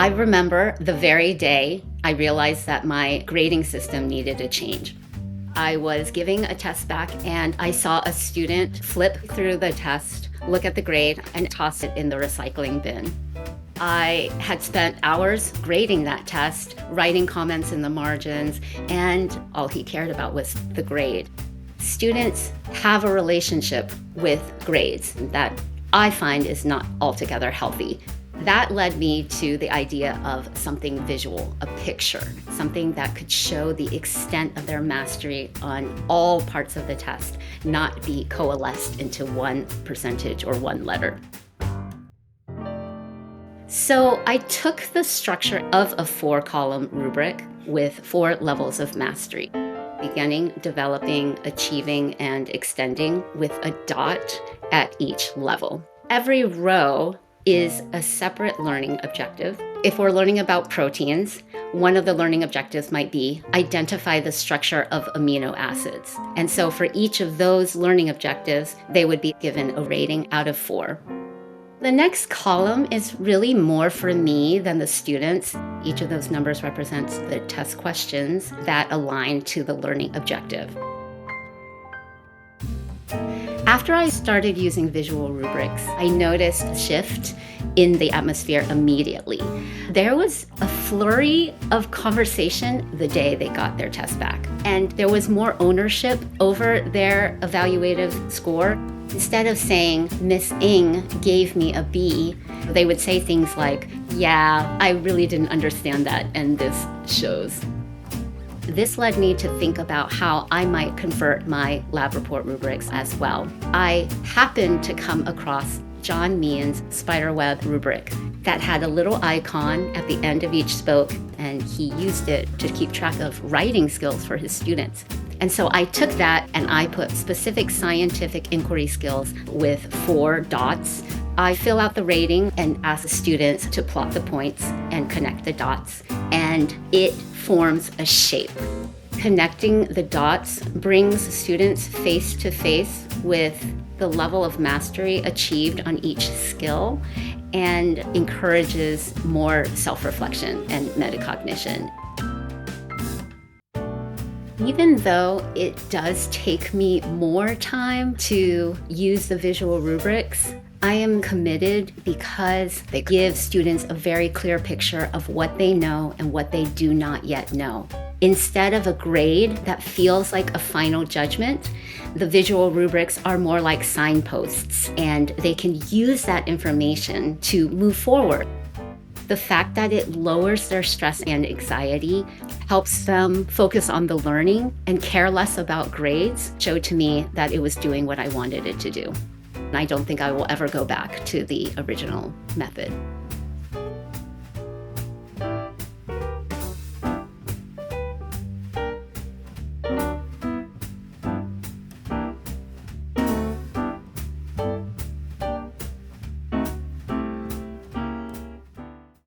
I remember the very day I realized that my grading system needed a change. I was giving a test back and I saw a student flip through the test, look at the grade, and toss it in the recycling bin. I had spent hours grading that test, writing comments in the margins, and all he cared about was the grade. Students have a relationship with grades that I find is not altogether healthy. That led me to the idea of something visual, a picture, something that could show the extent of their mastery on all parts of the test, not be coalesced into one percentage or one letter. So I took the structure of a 4-column rubric with 4 levels of mastery: beginning, developing, achieving, and extending, with a dot at each level. Every row is a separate learning objective. If we're learning about proteins, one of the learning objectives might be identify the structure of amino acids. And so for each of those learning objectives, they would be given a rating out of 4. The next column is really more for me than the students. Each of those numbers represents the test questions that align to the learning objective. After I started using visual rubrics, I noticed a shift in the atmosphere immediately. There was a flurry of conversation the day they got their test back, and there was more ownership over their evaluative score. Instead of saying, "Miss Ng gave me a B," they would say things like, "Yeah, I really didn't understand that, and this shows." This led me to think about how I might convert my lab report rubrics as well. I happened to come across John Meehan's spiderweb rubric that had a little icon at the end of each spoke, and he used it to keep track of writing skills for his students. And so I took that and I put specific scientific inquiry skills with 4 dots. I fill out the rating and ask the students to plot the points and connect the dots, and it forms a shape. Connecting the dots brings students face to face with the level of mastery achieved on each skill and encourages more self-reflection and metacognition. Even though it does take me more time to use the visual rubrics, I am committed because they give students a very clear picture of what they know and what they do not yet know. Instead of a grade that feels like a final judgment, the visual rubrics are more like signposts, and they can use that information to move forward. The fact that it lowers their stress and anxiety, helps them focus on the learning and care less about grades, showed to me that it was doing what I wanted it to do. I don't think I will ever go back to the original method.